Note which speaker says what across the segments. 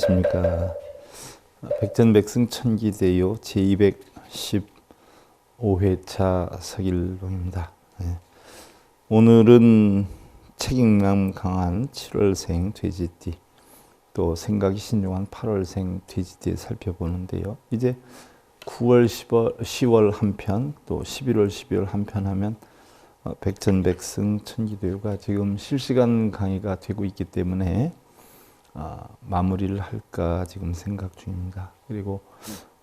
Speaker 1: 안녕하십니까. 백전백승 천기대요 제215회차 서길봉입니다. 오늘은 책임감 강한 7월생 돼지띠, 또 생각이 신중한 8월생 돼지띠에 살펴보는데요. 이제 9월, 10월 한편, 또 11월, 12월 한편 하면 백전백승 천기대요가 지금 실시간 강의가 되고 있기 때문에 마무리를 할까 지금 생각 중입니다. 그리고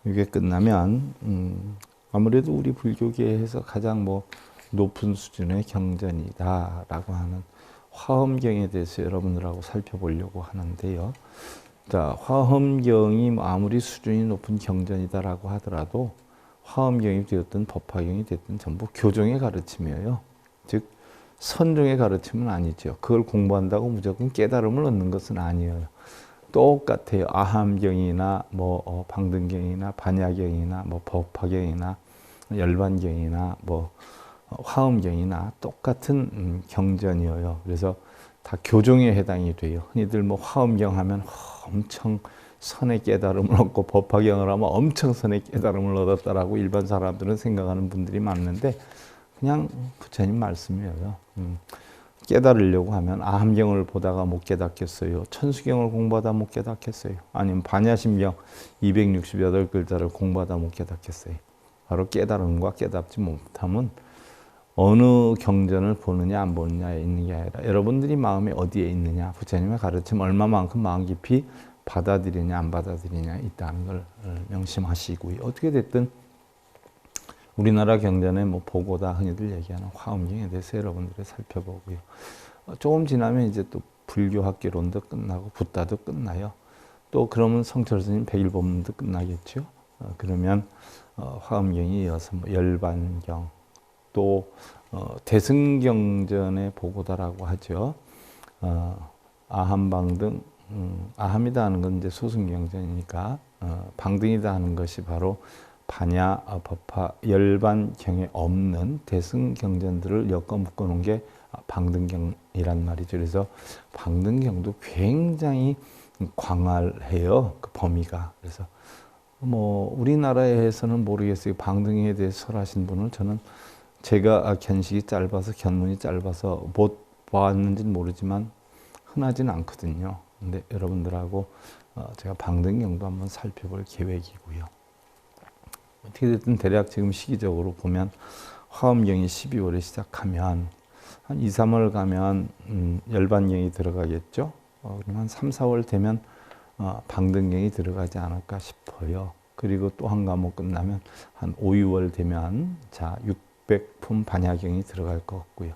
Speaker 1: 이게 끝나면 아무래도 우리 불교계에서 가장 높은 수준의 경전이다라고 하는 화엄경에 대해서 여러분들하고 살펴보려고 하는데요. 자, 화엄경이 아무리 수준이 높은 경전이다라고 하더라도 화엄경이 되었든 법화경이 됐든 전부 교종의 가르침이에요. 즉 선종의 가르침은 아니죠. 그걸 공부한다고 무조건 깨달음을 얻는 것은 아니에요. 똑같아요. 아함경이나 방등경이나 반야경이나 법화경이나 열반경이나 화엄경이나 똑같은 경전이에요. 그래서 다 교종에 해당이 돼요. 흔히들 화엄경 하면 엄청 선의 깨달음을 얻고 법화경을 하면 엄청 선의 깨달음을 얻었다라고 일반 사람들은 생각하는 분들이 많은데 그냥 부처님 말씀이에요. 깨달으려고 하면 아함경을 보다가 못 깨닫겠어요. 천수경을 공부하다 못 깨닫겠어요. 아니면 반야심경 268글자를 공부하다 못 깨닫겠어요. 바로 깨달음과 깨닫지 못함은 어느 경전을 보느냐 안 보느냐에 있는 게 아니라 여러분들이 마음이 어디에 있느냐, 부처님의 가르침 얼마만큼 마음 깊이 받아들이냐 안 받아들이냐에 있다는 걸 명심하시고요. 어떻게 됐든 우리나라 경전의 보고다 흔히들 얘기하는 화엄경에 대해서 여러분들이 살펴보고요. 조금 지나면 이제 또 불교학개론도 끝나고 붓다도 끝나요. 또 그러면 성철 스님 백일법문도 끝나겠죠. 그러면 화엄경이 이어서 열반경, 또 대승경전의 보고다라고 하죠. 아함방등, 아함이다 하는 건 이제 소승경전이니까 방등이다 하는 것이 바로 반야, 법화, 열반경에 없는 대승경전들을 엮어 묶어 놓은 게 방등경이란 말이죠. 그래서 방등경도 굉장히 광활해요. 그 범위가. 그래서 우리나라에서는 모르겠어요. 방등에 대해서 설하신 분은 저는 제가 견식이 짧아서 견문이 짧아서 못 봤는지는 모르지만 흔하지는 않거든요. 근데 여러분들하고 제가 방등경도 한번 살펴볼 계획이고요. 어떻게 됐든 대략 지금 시기적으로 보면 화엄경이 12월에 시작하면 한 2, 3월 가면 열반경이 들어가겠죠. 그럼 한 3, 4월 되면 방등경이 들어가지 않을까 싶어요. 그리고 또 한 과목 끝나면 한 5, 6월 되면 자 600품 반야경이 들어갈 것 같고요.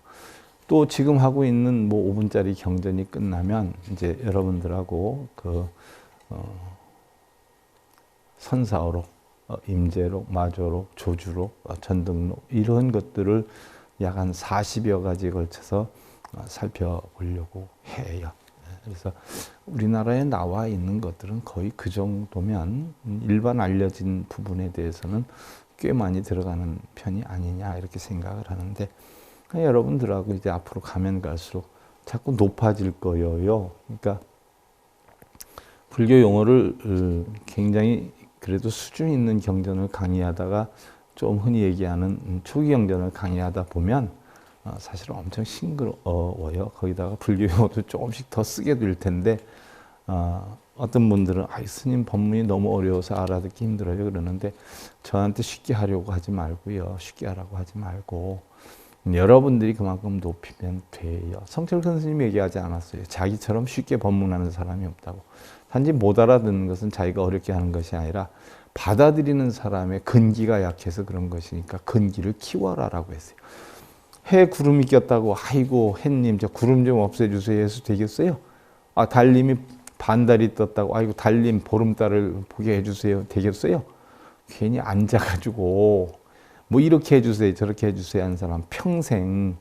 Speaker 1: 또 지금 하고 있는 5분짜리 경전이 끝나면 이제 여러분들하고 선사어록, 임재록, 마조록, 조주록, 전등록 이런 것들을 약 한 40여 가지에 걸쳐서 살펴보려고 해요. 그래서 우리나라에 나와 있는 것들은 거의 그 정도면 일반 알려진 부분에 대해서는 꽤 많이 들어가는 편이 아니냐 이렇게 생각을 하는데 여러분들하고 이제 앞으로 가면 갈수록 자꾸 높아질 거예요. 그러니까 불교 용어를 굉장히 그래도 수준 있는 경전을 강의하다가 좀 흔히 얘기하는 초기 경전을 강의하다 보면 사실은 엄청 싱그러워요. 거기다가 불교 용어도 조금씩 더 쓰게 될 텐데 어떤 분들은 스님 법문이 너무 어려워서 알아듣기 힘들어요 그러는데 저한테 쉽게 하려고 하지 말고요. 쉽게 하라고 하지 말고 여러분들이 그만큼 높이면 돼요. 성철 큰 스님이 얘기하지 않았어요. 자기처럼 쉽게 법문하는 사람이 없다고. 단지 못 알아듣는 것은 자기가 어렵게 하는 것이 아니라 받아들이는 사람의 근기가 약해서 그런 것이니까 근기를 키워라라고 했어요. 해 구름이 꼈다고 아이고 햇님 저 구름 좀 없애주세요 해서 되겠어요? 달님이 반달이 떴다고 아이고 달님 보름달을 보게 해주세요 되겠어요? 괜히 앉아가지고 이렇게 해주세요 저렇게 해주세요 하는 사람 평생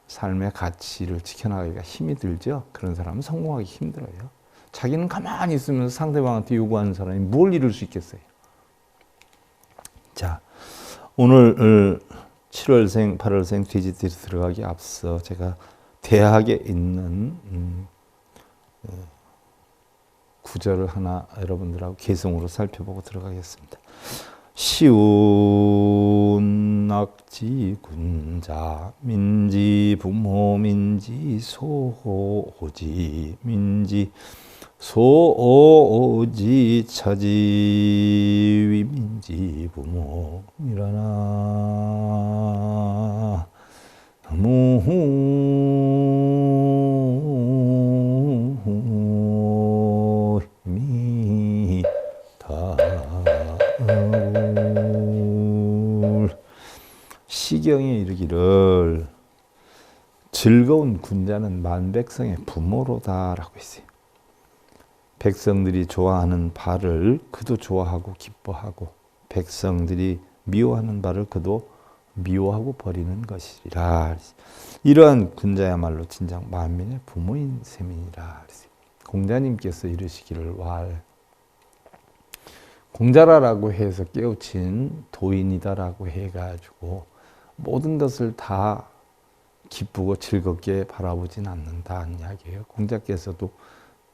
Speaker 1: 삶의 가치를 지켜나가기가 힘이 들죠. 그런 사람은 성공하기 힘들어요. 자기는 가만히 있으면서 상대방한테 요구하는 사람이 뭘 이룰 수 있겠어요. 자, 오늘 7월생, 8월생 돼지띠로 들어가기 앞서 제가 대학에 있는 구절을 하나 여러분들하고 개성으로 살펴보고 들어가겠습니다. 시운 낙지 군자 민지 부모 민지 소호지 민지 소오지 차지 위민지 부모 일어나 무힘이 다울 시경에 이르기를 즐거운 군자는 만백성의 부모로다라고 했어요. 백성들이 좋아하는 바를 그도 좋아하고 기뻐하고 백성들이 미워하는 바를 그도 미워하고 버리는 것이라. 이러한 군자야말로 진정 만민의 부모인 셈이니라. 공자님께서 이르시기를 공자라라고 해서 깨우친 도인이다라고 해가지고 모든 것을 다 기쁘고 즐겁게 바라보진 않는다는 이야기예요. 공자께서도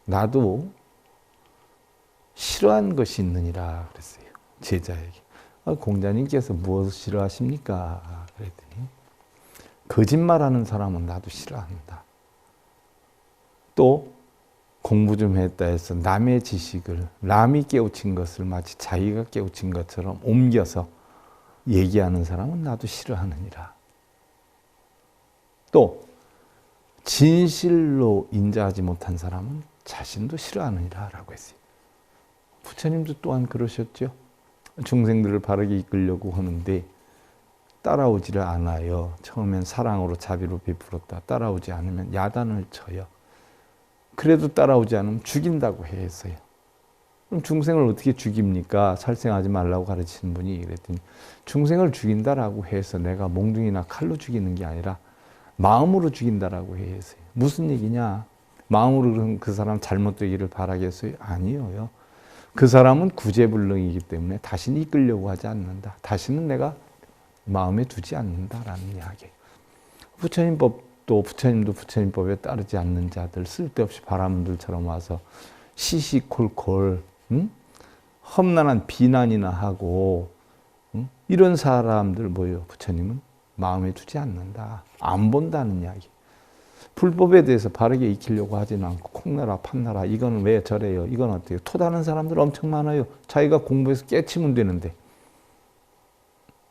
Speaker 1: 나도 싫어하는 것이 있느니라 그랬어요. 제자에게. 공자님께서 무엇을 싫어하십니까? 그랬더니 거짓말하는 사람은 나도 싫어한다. 또 공부 좀 했다 해서 남의 지식을 남이 깨우친 것을 마치 자기가 깨우친 것처럼 옮겨서 얘기하는 사람은 나도 싫어하느니라. 또 진실로 인자하지 못한 사람은 자신도 싫어하느니라 라고 했어요. 부처님도 또한 그러셨죠. 중생들을 바르게 이끌려고 하는데 따라오지를 않아요. 처음엔 사랑으로 자비로 베풀었다. 따라오지 않으면 야단을 쳐요. 그래도 따라오지 않으면 죽인다고 했어요. 그럼 중생을 어떻게 죽입니까? 살생하지 말라고 가르치는 분이 그랬더니 중생을 죽인다라고 해서 내가 몽둥이나 칼로 죽이는 게 아니라 마음으로 죽인다라고 했어요. 무슨 얘기냐? 마음으로 그 사람 잘못되기를 바라겠어요? 아니에요. 그 사람은 구제불능이기 때문에 다시는 이끌려고 하지 않는다. 다시는 내가 마음에 두지 않는다라는 이야기예요. 부처님법도 부처님도 부처님법에 따르지 않는 자들, 쓸데없이 바람들처럼 와서 시시콜콜 험난한 비난이나 하고 이런 사람들 뭐예요? 부처님은 마음에 두지 않는다. 안 본다는 이야기. 불법에 대해서 바르게 익히려고 하지는 않고 콩나라 팥나라 이건 왜 저래요? 이건 어때요? 토다는 사람들 엄청 많아요. 자기가 공부해서 깨치면 되는데.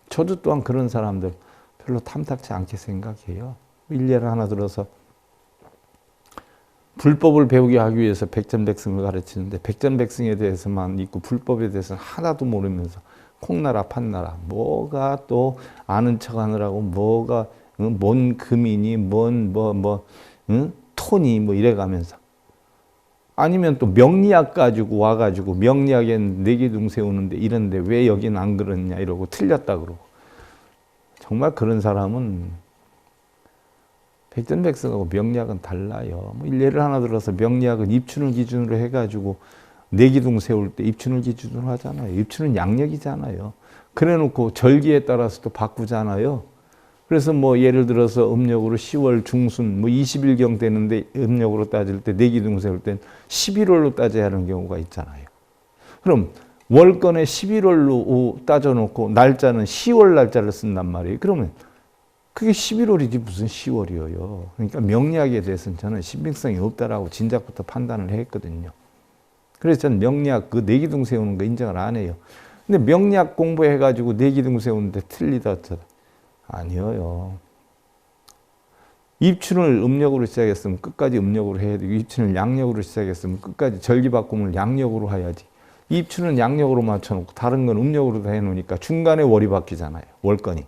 Speaker 1: 저도 또한 그런 사람들 별로 탐탁치 않게 생각해요. 일례를 하나 들어서 불법을 배우게 하기 위해서 백전백승을 가르치는데 백전백승에 대해서만 있고 불법에 대해서는 하나도 모르면서 콩나라 팥나라 뭐가 또 아는 척하느라고 뭐가 뭔 금이니 뭔 토니 뭐 이래가면서 아니면 또 명리학 가지고 와가지고 명리학엔 내기둥 세우는데 이런데 왜 여긴 안 그러냐 이러고 틀렸다 그러고 정말 그런 사람은 백전백승하고 명리학은 달라요. 뭐 일례를 하나 들어서 명리학은 입춘을 기준으로 해가지고 내기둥 세울 때 입춘을 기준으로 하잖아요. 입춘은 양력이잖아요. 그래놓고 절기에 따라서 또 바꾸잖아요. 그래서 뭐 예를 들어서 음력으로 10월 중순 뭐 20일경 되는데 음력으로 따질 때 내기둥 세울 땐 11월로 따져야 하는 경우가 있잖아요. 그럼 월건에 11월로 따져놓고 날짜는 10월 날짜를 쓴단 말이에요. 그러면 그게 11월이지 무슨 10월이에요. 그러니까 명리학에 대해서는 저는 신빙성이 없다라고 진작부터 판단을 했거든요. 그래서 저는 명리학 그 내기둥 세우는 거 인정을 안 해요. 근데 명리학 공부해가지고 내기둥 세우는데 틀리다 어쩌다. 아니에요. 입춘을 음력으로 시작했으면 끝까지 음력으로 해야 되고 입춘을 양력으로 시작했으면 끝까지 절기 바꿈을 양력으로 해야지. 입춘은 양력으로 맞춰놓고 다른 건 음력으로 다 해놓으니까 중간에 월이 바뀌잖아요. 월건이.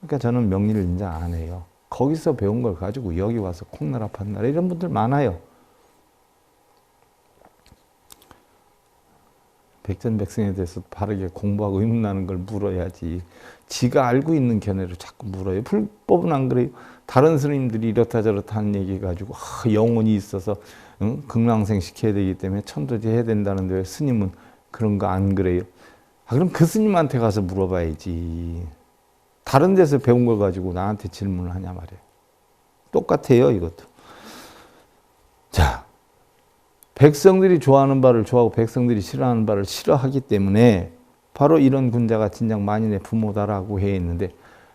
Speaker 1: 그러니까 저는 명리를 인정 안 해요. 거기서 배운 걸 가지고 여기 와서 콩나라 팥나라 이런 분들 많아요. 백전백승에 대해서 바르게 공부하고 의문나는 걸 물어야지. 지가 알고 있는 견해로 자꾸 물어요. 불법은 안 그래요. 다른 스님들이 이렇다 저렇다 하는 얘기 가지고 영혼이 있어서 극락생 시켜야 되기 때문에 천도제 해야 된다는데 왜 스님은 그런 거 안 그래요? 그럼 그 스님한테 가서 물어봐야지. 다른 데서 배운 걸 가지고 나한테 질문을 하냐 말이에요. 똑같아요 이것도. 자, 백성들이 좋아하는 바를 좋아하고 백성들이 싫어하는 바를 싫어하기 때문에 바로 이런 군자가 진작 만인의 부모다라고 해 있는데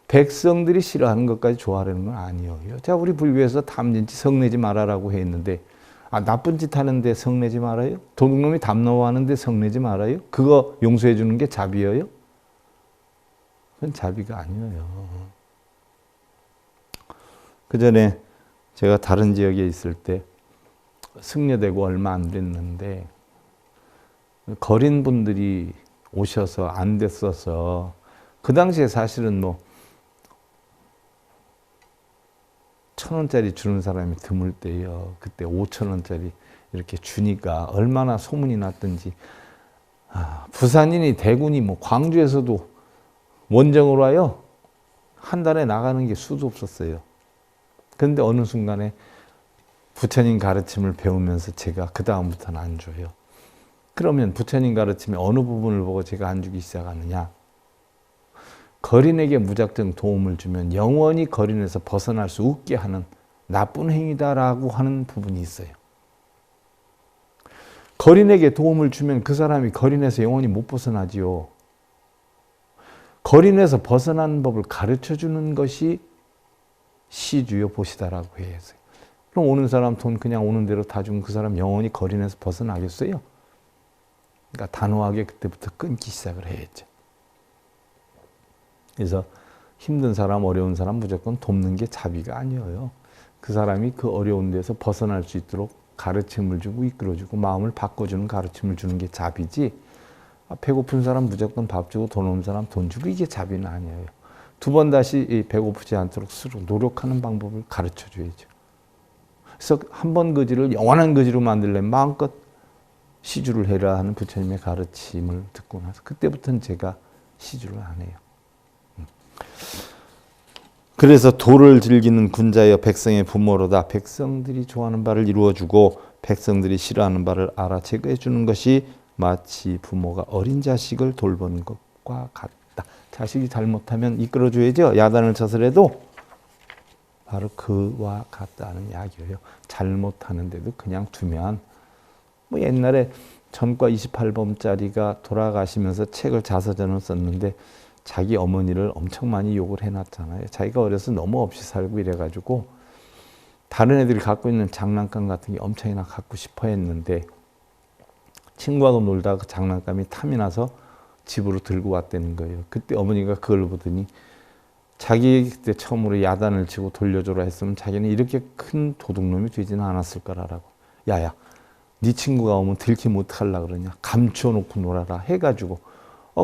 Speaker 1: 백성들이 싫어하는 것까지 좋아하려는 건 아니에요. 자, 우리 불교에서 탐진치 성내지 말아라고 해 있는데 나쁜 짓 하는데 성내지 말아요? 도둑놈이 담노하는데 성내지 말아요? 그거 용서해 주는 게 자비예요? 그건 자비가 아니에요. 그 전에 제가 다른 지역에 있을 때 승려되고 얼마 안 됐는데 거린 분들이 오셔서 안 됐어서 그 당시에 사실은 뭐 1,000원짜리 주는 사람이 드물 때요. 그때 5,000원짜리 이렇게 주니까 얼마나 소문이 났던지. 부산인이 대군이 뭐 광주에서도 원정으로 와요. 한 달에 나가는 게 수도 없었어요. 그런데 어느 순간에 부처님 가르침을 배우면서 제가 그 다음부터는 안 줘요. 그러면 부처님 가르침의 어느 부분을 보고 제가 안 주기 시작하느냐? 거린에게 무작정 도움을 주면 영원히 거린에서 벗어날 수 없게 하는 나쁜 행위다라고 하는 부분이 있어요. 거린에게 도움을 주면 그 사람이 거린에서 영원히 못 벗어나지요. 거린에서 벗어나는 법을 가르쳐주는 것이 시주요 보시다라고 해요. 그럼 오는 사람 돈 그냥 오는 대로 다 주면 그 사람 영원히 거린에서 벗어나겠어요? 그러니까 단호하게 그때부터 끊기 시작을 해야죠. 그래서 힘든 사람, 어려운 사람 무조건 돕는 게 자비가 아니에요. 그 사람이 그 어려운 데서 벗어날 수 있도록 가르침을 주고 이끌어주고 마음을 바꿔주는 가르침을 주는 게 자비지, 배고픈 사람 무조건 밥 주고 돈 없는 사람 돈 주고 이게 자비는 아니에요. 두 번 다시 배고프지 않도록 스스로 노력하는 방법을 가르쳐 줘야죠. 그래서 한 번 거지를 영원한 거지로 만들려면 마음껏 시주를 해라 하는 부처님의 가르침을 듣고 나서 그때부터는 제가 시주를 안 해요. 그래서 도를 즐기는 군자여 백성의 부모로다. 백성들이 좋아하는 바를 이루어주고 백성들이 싫어하는 바를 알아 제거해 주는 것이 마치 부모가 어린 자식을 돌보는 것과 같다. 자식이 잘못하면 이끌어줘야죠. 야단을 쳐서라도. 바로 그와 같다는 이야기예요. 잘못하는데도 그냥 두면, 뭐 옛날에 전과 28범짜리가 돌아가시면서 책을 자서전을 썼는데 자기 어머니를 엄청 많이 욕을 해놨잖아요. 자기가 어려서 너무 없이 살고 이래가지고 다른 애들이 갖고 있는 장난감 같은 게 엄청이나 갖고 싶어 했는데 친구하고 놀다가 그 장난감이 탐이 나서 집으로 들고 왔다는 거예요. 그때 어머니가 그걸 보더니 자기 그때 처음으로 야단을 치고 돌려줘라 했으면 자기는 이렇게 큰 도둑놈이 되지는 않았을 거라고. 야야, 네 친구가 오면 들키 못하려고 그러냐. 감춰놓고 놀아라 해가지고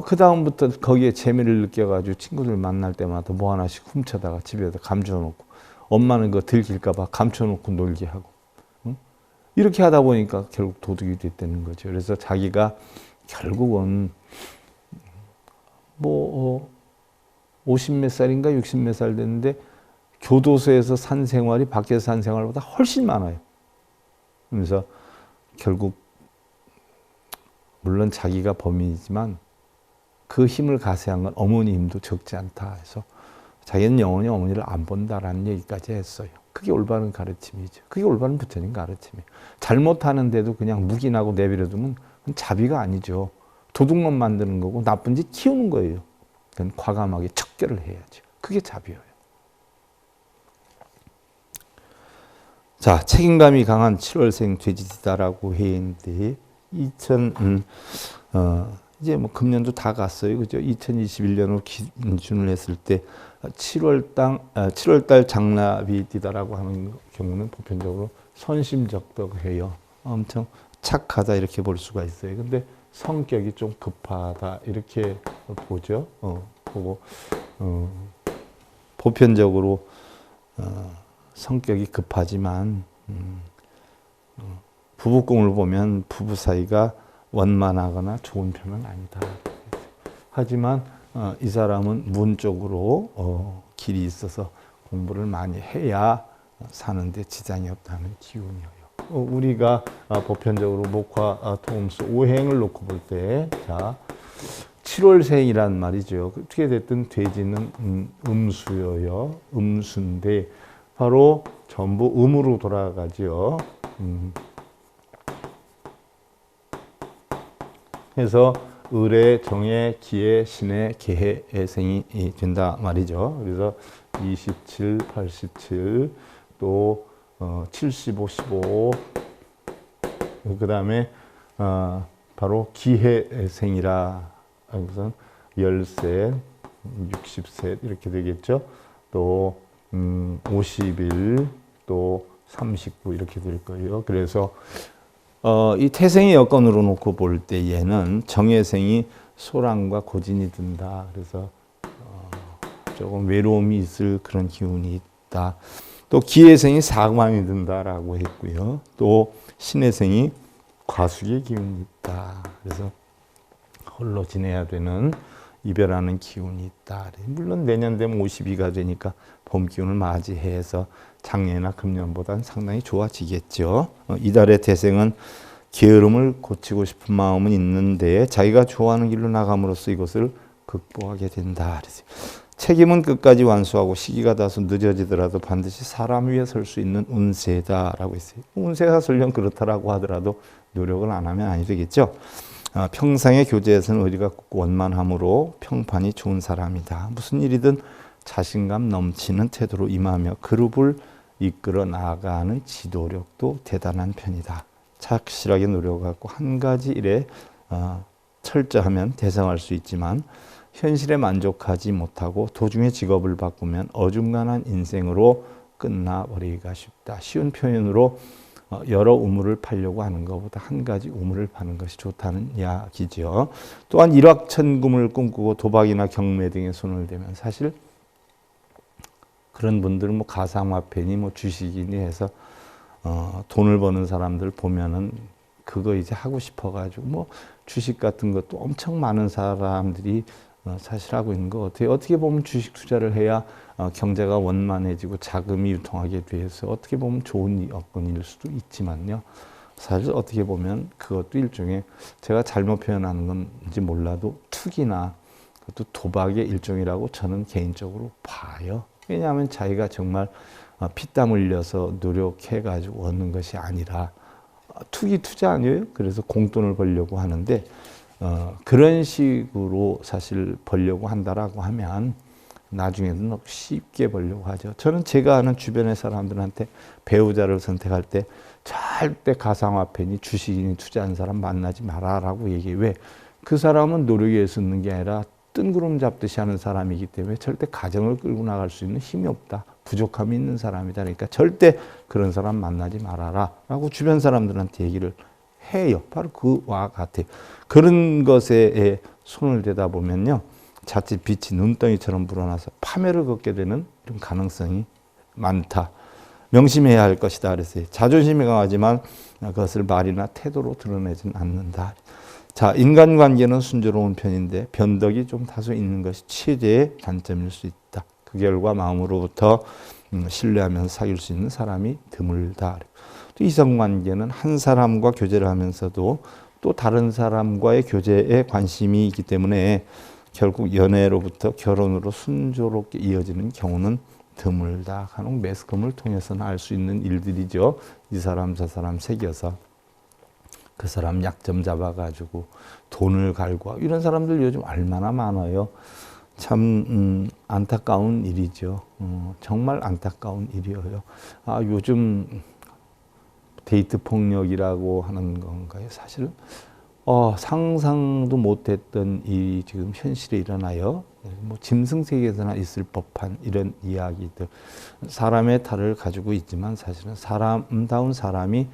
Speaker 1: 그 다음부터 거기에 재미를 느껴가지고 친구들 만날 때마다 뭐 하나씩 훔쳐다가 집에다 감춰놓고 엄마는 그거 들킬까봐 감춰놓고 놀게 하고, 응? 이렇게 하다 보니까 결국 도둑이 됐다는 거죠. 그래서 자기가 결국은 뭐 50몇 살인가 60몇 살 됐는데 교도소에서 산 생활이 밖에서 산 생활보다 훨씬 많아요. 그래서 결국 물론 자기가 범인이지만 그 힘을 가세한 건 어머니 힘도 적지 않다 해서 자기는 영원히 어머니를 안 본다라는 얘기까지 했어요. 그게 올바른 가르침이죠. 그게 올바른 부처님 가르침이에요. 잘못하는데도 그냥 묵인하고 내버려두면 그건 자비가 아니죠. 도둑놈 만드는 거고 나쁜 짓 키우는 거예요. 그건 과감하게 척결을 해야죠. 그게 자비예요. 자, 책임감이 강한 7월생 돼지다라고 해 있는데 이제 뭐 금년도 다 갔어요. 그죠? 2021년으로 기준을 했을 때 7월달 장납이 되다라고 하는 경우는 보편적으로 선심적덕해요. 엄청 착하다 이렇게 볼 수가 있어요. 근데 성격이 좀 급하다 이렇게 보죠. 보고 보편적으로 성격이 급하지만 부부宫을 보면 부부 사이가 원만하거나 좋은 편은 아니다. 하지만 이 사람은 문적으로 길이 있어서 공부를 많이 해야 사는데 지장이 없다는 기운이에요. 우리가 보편적으로 목화 토음수 5행을 놓고 볼 때, 자, 7월생이란 말이죠. 어떻게 됐든 돼지는 음수여요. 음수인데 바로 전부 음으로 돌아가죠. 해서 을의, 정의, 기의, 신의, 개의 생이 된다 말이죠. 그래서 27, 87, 또 75, 15, 그 다음에 바로 기의 생이라 우선 10세, 60세 이렇게 되겠죠. 또 50일, 또 39 이렇게 될 거예요. 그래서 이 태생의 여건으로 놓고 볼 때에는 정해생이 소란과 고진이 든다. 그래서 조금 외로움이 있을 그런 기운이 있다. 또 기해생이 사관이 든다라고 했고요. 또 신해생이 과숙의 기운이 있다. 그래서 홀로 지내야 되는 이별하는 기운이 있다. 물론 내년 되면 52가 되니까 봄 기운을 맞이해서 작년이나 금년보다는 상당히 좋아지겠죠. 이달의 태생은 게으름을 고치고 싶은 마음은 있는데 자기가 좋아하는 길로 나감으로써 이것을 극복하게 된다. 책임은 끝까지 완수하고 시기가 다소 늦어지더라도 반드시 사람 위에 설 수 있는 운세다라고 했어요. 운세가 설령 그렇다라고 하더라도 노력을 안 하면 아니 되겠죠. 평상의 교제에서는 의리가 굽고 원만함으로 평판이 좋은 사람이다. 무슨 일이든 자신감 넘치는 태도로 임하며 그룹을 이끌어 나아가는 지도력도 대단한 편이다. 착실하게 노력하고 한 가지 일에 철저하면 대성할 수 있지만 현실에 만족하지 못하고 도중에 직업을 바꾸면 어중간한 인생으로 끝나버리기가 쉽다. 쉬운 표현으로 여러 우물을 파려고 하는 것보다 한 가지 우물을 파는 것이 좋다는 이야기죠. 또한 일확천금을 꿈꾸고 도박이나 경매 등에 손을 대면 사실 그런 분들은 뭐 가상화폐니 뭐 주식이니 해서 돈을 버는 사람들 보면은 그거 이제 하고 싶어가지고 뭐 주식 같은 것도 엄청 많은 사람들이 사실 하고 있는 거 어떻게 보면 주식 투자를 해야 경제가 원만해지고 자금이 유통하게 돼서 어떻게 보면 좋은 여건일 수도 있지만요. 사실 어떻게 보면 그것도 일종의 제가 잘못 표현하는 건지 몰라도 투기나 그것도 도박의 일종이라고 저는 개인적으로 봐요. 왜냐하면 자기가 정말 피땀 흘려서 노력해가지고 얻는 것이 아니라 투기 투자 아니에요? 그래서 공돈을 벌려고 하는데 그런 식으로 사실 벌려고 한다라고 하면 나중에는 쉽게 벌려고 하죠. 저는 제가 아는 주변의 사람들한테 배우자를 선택할 때 절대 가상화폐니 주식이니 투자하는 사람 만나지 마라라고 얘기해요. 왜? 그 사람은 노력에 쓰는 게 아니라 뜬구름 잡듯이 하는 사람이기 때문에 절대 가정을 끌고 나갈 수 있는 힘이 없다. 부족함이 있는 사람이다. 그러니까 절대 그런 사람 만나지 말아라 라고 주변 사람들한테 얘기를 해요. 바로 그와 같아요. 그런 것에 손을 대다 보면요. 자칫 빛이 눈덩이처럼 불어나서 파멸을 걷게 되는 이런 가능성이 많다. 명심해야 할 것이다. 그랬어요. 자존심이 강하지만 그것을 말이나 태도로 드러내지는 않는다. 자, 인간관계는 순조로운 편인데 변덕이 좀 다소 있는 것이 최대의 단점일 수 있다. 그 결과 마음으로부터 신뢰하면서 사귈 수 있는 사람이 드물다. 또 이성관계는 한 사람과 교제를 하면서도 또 다른 사람과의 교제에 관심이 있기 때문에 결국 연애로부터 결혼으로 순조롭게 이어지는 경우는 드물다. 간혹 매스컴을 통해서는 알 수 있는 일들이죠. 이 사람 저 사람 새겨서 그 사람 약점 잡아가지고 돈을 갈고 이런 사람들 요즘 얼마나 많아요. 참 안타까운 일이죠. 정말 안타까운 일이에요. 요즘 데이트 폭력이라고 하는 건가요? 사실은 상상도 못했던 일이 지금 현실에 일어나요. 뭐 짐승세계에서나 있을 법한 이런 이야기들. 사람의 탈을 가지고 있지만 사실은 사람다운 사람이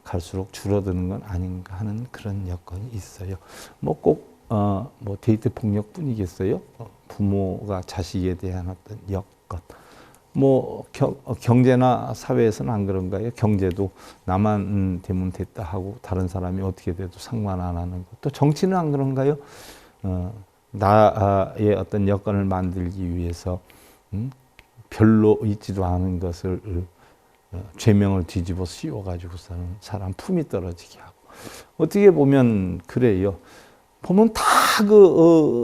Speaker 1: 갈수록 줄어드는 건 아닌가 하는 그런 여건이 있어요. 뭐 꼭 뭐 데이트 폭력뿐이겠어요? 부모가 자식에 대한 어떤 여건. 뭐 경제나 사회에서는 안 그런가요? 경제도 나만 되면 됐다 하고 다른 사람이 어떻게 돼도 상관 안 하는 것. 또 정치는 안 그런가요? 나의 어떤 여건을 만들기 위해서 별로 있지도 않은 것을 죄명을 뒤집어 씌워가지고서는 사람 품이 떨어지게 하고. 어떻게 보면 그래요. 보면 다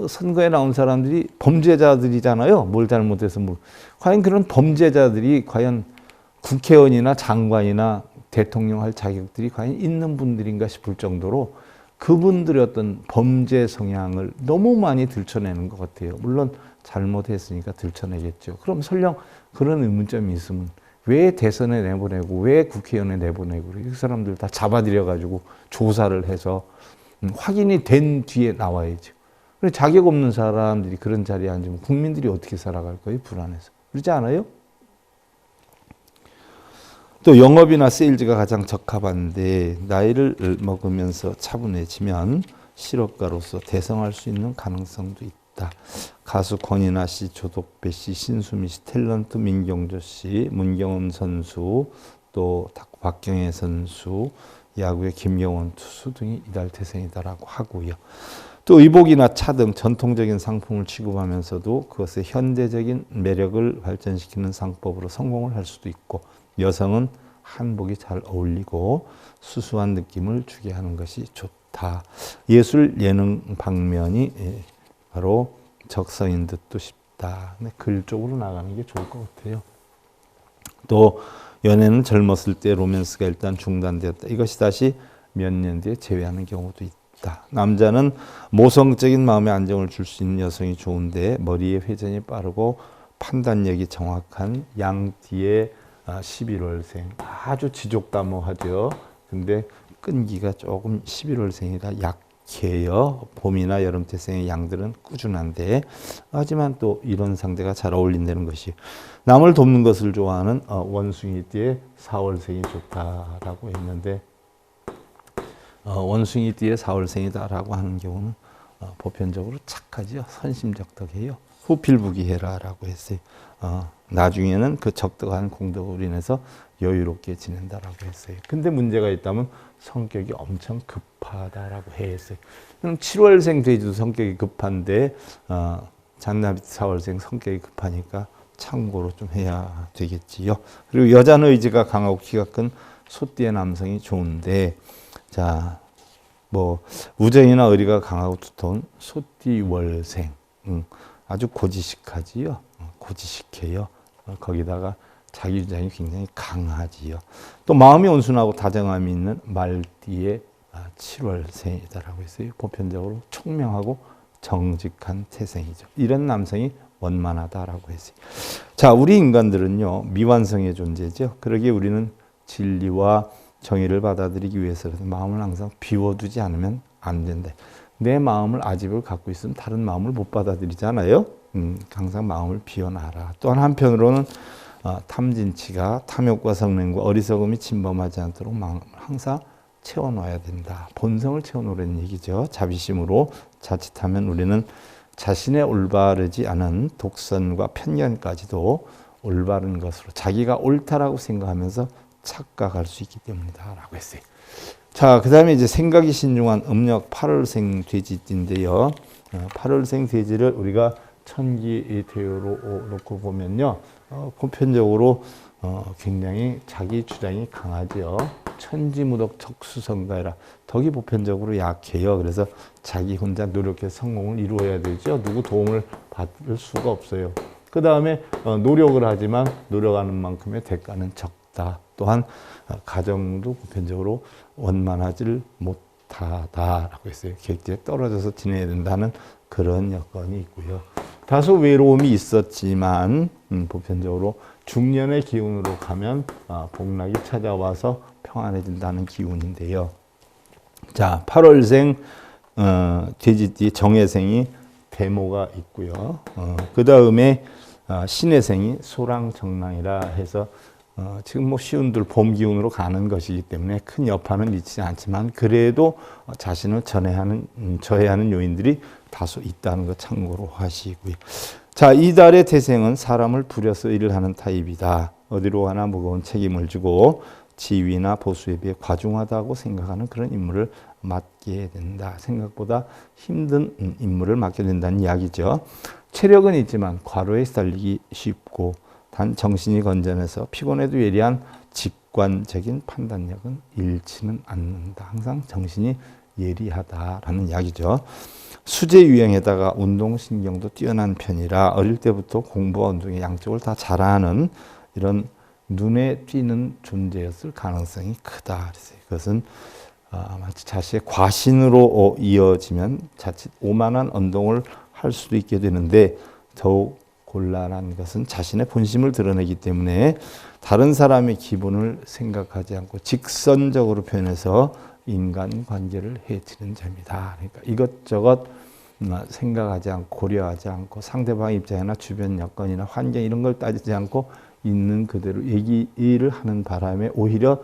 Speaker 1: 선거에 나온 사람들이 범죄자들이잖아요. 뭘 잘못해서 뭘. 과연 그런 범죄자들이 과연 국회의원이나 장관이나 대통령 할 자격들이 과연 있는 분들인가 싶을 정도로 그분들의 어떤 범죄 성향을 너무 많이 들춰내는 것 같아요. 물론 잘못했으니까 들춰내겠죠. 그럼 설령 그런 의문점이 있으면 왜 대선에 내보내고 왜 국회의원에 내보내고 이 사람들 다 잡아들여가지고 조사를 해서 확인이 된 뒤에 나와야죠. 자격 없는 사람들이 그런 자리에 앉으면 국민들이 어떻게 살아갈 거예요? 불안해서. 그렇지 않아요? 또 영업이나 세일즈가 가장 적합한데 나이를 먹으면서 차분해지면 실업가로서 대성할 수 있는 가능성도 있다. 가수 권인아 씨, 조덕배 씨, 신수미 씨, 탤런트 민경조 씨, 문경은 선수, 또 박경혜 선수, 야구의 김경원 투수 등이 이달 태생이다라고 하고요. 또 의복이나 차 등 전통적인 상품을 취급하면서도 그것의 현대적인 매력을 발전시키는 상법으로 성공을 할 수도 있고, 여성은 한복이 잘 어울리고 수수한 느낌을 주게 하는 것이 좋다. 예술 예능 방면이 바로 적성인 듯도 싶다. 글 쪽으로 나가는 게 좋을 것 같아요. 또 연애는 젊었을 때 로맨스가 일단 중단되었다. 이것이 다시 몇 년 뒤에 재회하는 경우도 있다. 남자는 모성적인 마음의 안정을 줄 수 있는 여성이 좋은데 머리의 회전이 빠르고 판단력이 정확한 양띠의 11월생. 아주 지족다모하죠. 근데 끈기가 조금 11월생이라 약해요. 봄이나 여름 태생의 양들은 꾸준한데, 하지만 또 이런 상대가 잘 어울린다는 것이, 남을 돕는 것을 좋아하는 원숭이띠의 4월생이 좋다라고 했는데, 원숭이띠의 4월생이다라고 하는 경우는 보편적으로 착하죠. 선심적덕해요. 후필부기해라라고 했어요. 나중에는 그 적덕한 공덕으로 인해서 여유롭게 지낸다라고 했어요. 근데 문제가 있다면 성격이 엄청 급하다라고 했어요. 7월생 돼지도 성격이 급한데 잔나비 4월생 성격이 급하니까 참고로 좀 해야 되겠지요. 그리고 여자는 의지가 강하고 키가 큰 소띠의 남성이 좋은데, 자, 뭐 우정이나 의리가 강하고 두터운 소띠월생, 아주 고지식하지요. 고지식해요. 거기다가 자기 주장이 굉장히 강하지요. 또 마음이 온순하고 다정함이 있는 말띠의 7월생이다라고 했어요. 보편적으로 총명하고 정직한 태생이죠. 이런 남성이 원만하다라고 했어요. 자, 우리 인간들은요, 미완성의 존재죠. 그러기에 우리는 진리와 정의를 받아들이기 위해서는 마음을 항상 비워두지 않으면 안 된다. 내 마음을 아집을 갖고 있으면 다른 마음을 못 받아들이잖아요. 항상 마음을 비워놔라. 또한 한편으로는 탐진치가 탐욕과 성냄과 어리석음이 침범하지 않도록 마음을 항상 채워놔야 된다. 본성을 채워놓으라는 얘기죠. 자비심으로. 자칫하면 우리는 자신의 올바르지 않은 독선과 편견까지도 올바른 것으로 자기가 옳다라고 생각하면서 착각할 수 있기 때문이다라고 했어요. 자, 그 다음에 이제 생각이 신중한 음력 8월생 돼지띠인데요. 8월생 돼지를 우리가 천기대요로 놓고 보면요, 보편적으로 굉장히 자기 주장이 강하죠. 천지무덕 적수성가해라. 덕이 보편적으로 약해요. 그래서 자기 혼자 노력해서 성공을 이루어야 되죠. 누구 도움을 받을 수가 없어요. 그 다음에 노력을 하지만 노력하는 만큼의 대가는 적다. 또한 가정도 보편적으로 원만하지를 못하다라고 했어요. 객지에 떨어져서 지내야 된다는 그런 여건이 있고요. 다소 외로움이 있었지만 보편적으로 중년의 기운으로 가면 복락이 찾아와서 평안해진다는 기운인데요. 자, 8월생 돼지띠 정해생이 대모가 있고요. 그 다음에 신해생이 소랑정랑이라 해서 지금 뭐 시운들 봄 기운으로 가는 것이기 때문에 큰 여파는 미치지 않지만 그래도 자신을 저해하는 요인들이 다소 있다는 것 참고로 하시고요. 자, 이달의 태생은 사람을 부려서 일을 하는 타입이다. 어디로 가나 무거운 책임을 지고 지위나 보수에 비해 과중하다고 생각하는 그런 임무를 맡게 된다. 생각보다 힘든 임무를 맡게 된다는 이야기죠. 체력은 있지만 과로에 시달리기 쉽고 단 정신이 건전해서 피곤해도 예리한 직관적인 판단력은 잃지는 않는다. 항상 정신이 예리하다라는 이야기죠. 수제 유형에다가 운동신경도 뛰어난 편이라 어릴 때부터 공부와 운동의 양쪽을 다 잘하는 이런 눈에 띄는 존재였을 가능성이 크다. 그래서 그것은 마치 자신의 과신으로 이어지면 자칫 오만한 언동을 할 수도 있게 되는데 더욱 곤란한 것은 자신의 본심을 드러내기 때문에 다른 사람의 기분을 생각하지 않고 직선적으로 표현해서 인간관계를 해치는 자입니다. 그러니까 이것저것 생각하지 않고 고려하지 않고 상대방의 입장이나 주변 여건이나 환경 이런 걸 따지지 않고 있는 그대로 얘기를 하는 바람에 오히려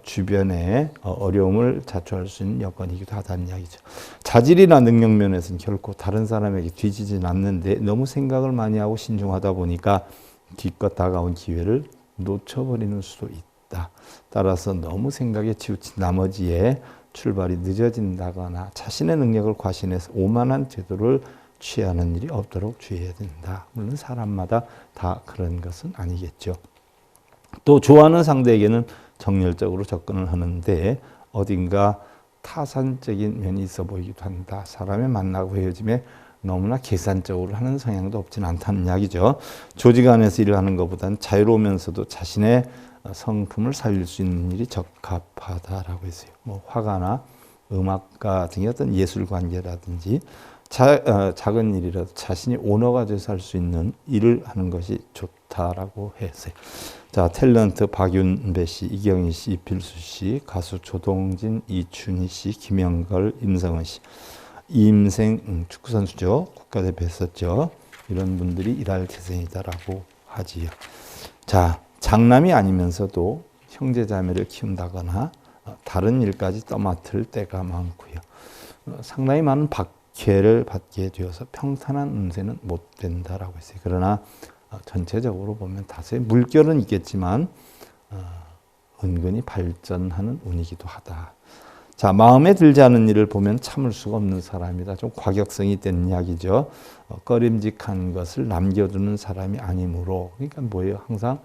Speaker 1: 주변에 어려움을 자초할 수 있는 여건이기도 하다는 이야기죠. 자질이나 능력 면에서는 결코 다른 사람에게 뒤지진 않는데 너무 생각을 많이 하고 신중하다 보니까 기껏 다가온 기회를 놓쳐버리는 수도 있다. 따라서 너무 생각에 치우친 나머지에 출발이 늦어진다거나 자신의 능력을 과신해서 오만한 태도를 취하는 일이 없도록 주의해야 된다. 물론 사람마다 다 그런 것은 아니겠죠. 또 좋아하는 상대에게는 정열적으로 접근을 하는데 어딘가 타산적인 면이 있어 보이기도 한다. 사람을 만나고 헤어짐에 너무나 계산적으로 하는 성향도 없진 않다는 이야기죠. 조직 안에서 일을 하는 것보다는 자유로우면서도 자신의 성품을 살릴 수 있는 일이 적합하다라고 했어요. 뭐 화가나 음악가 등의 어떤 예술 관계라든지 작은 일이라도 자신이 오너가 돼서 할 수 있는 일을 하는 것이 좋다라고 했어요. 자, 탤런트 박윤배 씨, 이경희 씨, 이필수 씨, 가수 조동진, 이춘희 씨, 김영걸, 임성은 씨, 이임생 축구선수죠. 국가대표 했었죠. 이런 분들이 일할 태생이다라고 하지요. 자, 장남이 아니면서도 형제자매를 키운다거나 다른 일까지 떠맡을 때가 많고요. 상당히 많은 박해를 받게 되어서 평탄한 운세는 못 된다라고 했어요. 그러나 전체적으로 보면 다소의 물결은 있겠지만 은근히 발전하는 운이기도 하다. 자, 마음에 들지 않은 일을 보면 참을 수가 없는 사람이다. 좀 과격성이 있다는 이야기죠. 꺼림직한 것을 남겨두는 사람이 아니므로, 그러니까 뭐예요? 항상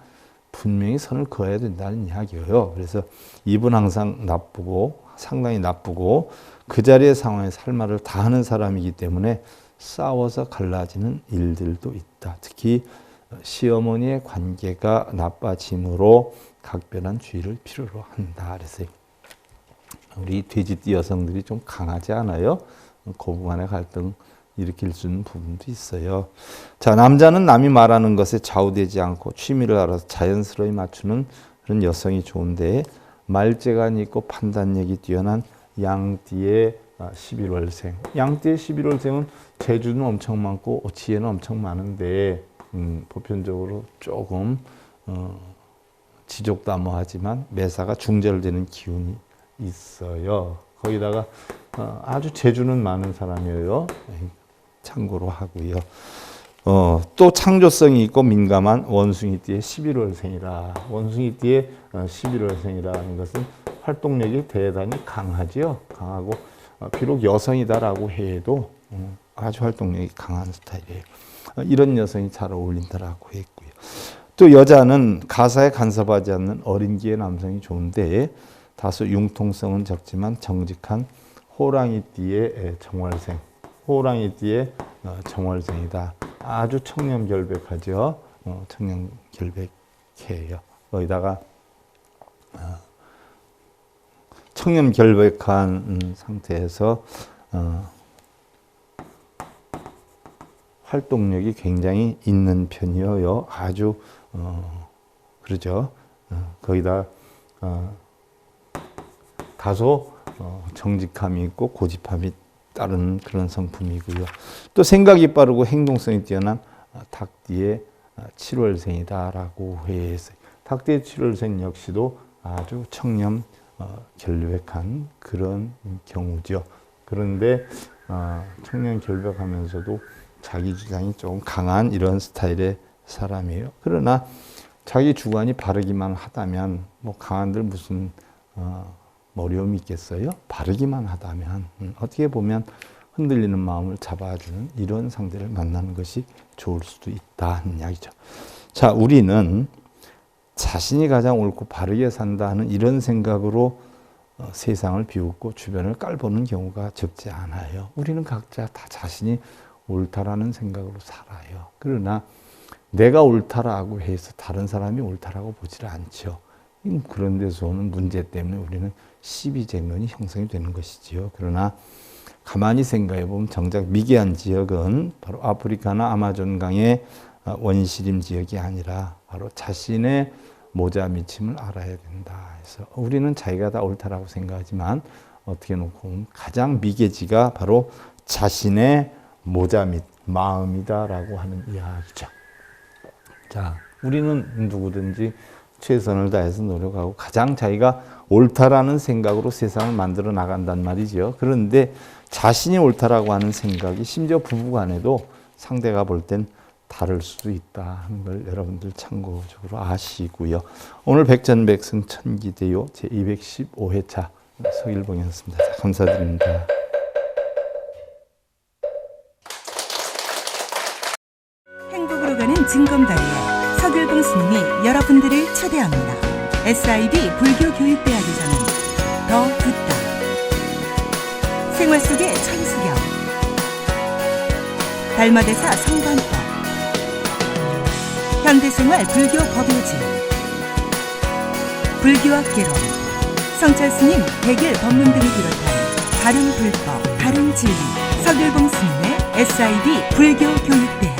Speaker 1: 분명히 선을 그어야 된다는 이야기예요. 그래서 입은 항상 나쁘고 상당히 나쁘고 그 자리의 상황에서 할 말을 다 하는 사람이기 때문에 싸워서 갈라지는 일들도 있다. 특히 시어머니의 관계가 나빠짐으로 각별한 주의를 필요로 한다. 그래서 우리 돼지띠 여성들이 좀 강하지 않아요? 고부간의 갈등 일으킬 수 있는 부분도 있어요. 자, 남자는 남이 말하는 것에 좌우되지 않고 취미를 알아서 자연스러이 맞추는 그런 여성이 좋은데 말재간이 있고 판단력이 뛰어난 양띠의 11월생. 양띠의 11월생은 재주는 엄청 많고 지혜는 엄청 많은데 보편적으로 조금 지족다모하지만 매사가 중절되는 기운이 있어요. 거기다가 아주 재주는 많은 사람이에요. 참고로 하고요. 또 창조성이 있고 민감한 원숭이띠의 11월생이라. 원숭이띠의 11월생이라는 것은 활동력이 대단히 강하지요. 강하고 비록 여성이다라고 해도 아주 활동력이 강한 스타일이에요. 이런 여성이 잘 어울린다라고 했고요. 또 여자는 가사에 간섭하지 않는 어린기의 남성이 좋은데 다소 융통성은 적지만 정직한 호랑이띠의 정월생. 호랑이띠의 정월생이다. 아주 청렴결백하죠. 청렴결백해요. 거기다가 청렴결백한 상태에서 활동력이 굉장히 있는 편이에요. 아주 그러죠. 거기다 다소 정직함이 있고 고집함이 따른 그런 성품이고요. 또 생각이 빠르고 행동성이 뛰어난 닭띠의 7월생이다라고 했어요. 닭띠의 7월생 역시도 아주 청렴 결백한 그런 경우죠. 그런데 청렴 결백하면서도 자기 주장이 조금 강한 이런 스타일의 사람이에요. 그러나 자기 주관이 바르기만 하다면 뭐 강한들 무슨 어려움이 있겠어요? 바르기만 하다면 어떻게 보면 흔들리는 마음을 잡아주는 이런 상대를 만나는 것이 좋을 수도 있다는 이야기죠. 자, 우리는 자신이 가장 옳고 바르게 산다 하는 이런 생각으로 세상을 비웃고 주변을 깔보는 경우가 적지 않아요. 우리는 각자 다 자신이 옳다라는 생각으로 살아요. 그러나 내가 옳다라고 해서 다른 사람이 옳다라고 보지를 않죠. 그런 데서 오는 문제 때문에 우리는 시비쟁론이 형성이 되는 것이지요. 그러나 가만히 생각해 보면 정작 미개한 지역은 바로 아프리카나 아마존강의 원시림 지역이 아니라 바로 자신의 모자 미침을 알아야 된다. 그래서 우리는 자기가 다 옳다라고 생각하지만 어떻게 놓고 보면 가장 미개지가 바로 자신의 모자 밑 마음이다라고 하는 이야기죠. 자, 우리는 누구든지 최선을 다해서 노력하고 가장 자기가 옳다라는 생각으로 세상을 만들어 나간단 말이죠. 그런데 자신이 옳다라고 하는 생각이 심지어 부부간에도 상대가 볼 땐 다를 수도 있다 하는 걸 여러분들 참고적으로 아시고요. 오늘 백전백승 천기대요 제215회차 서길봉이었습니다. 감사드립니다.
Speaker 2: 행복으로 가는 징검다리에 서길봉 스님이 여러분들을 초대합니다. SIB 불교교육대학에서는 더 듣다, 생활 속의 천수경, 달마대사 성관법, 현대생활 불교 법요지, 불교학개론, 성찰스님 백일 법문 등을 비롯한 다른 불법, 다른 진리, 서길봉 스님의 SIB 불교교육대학.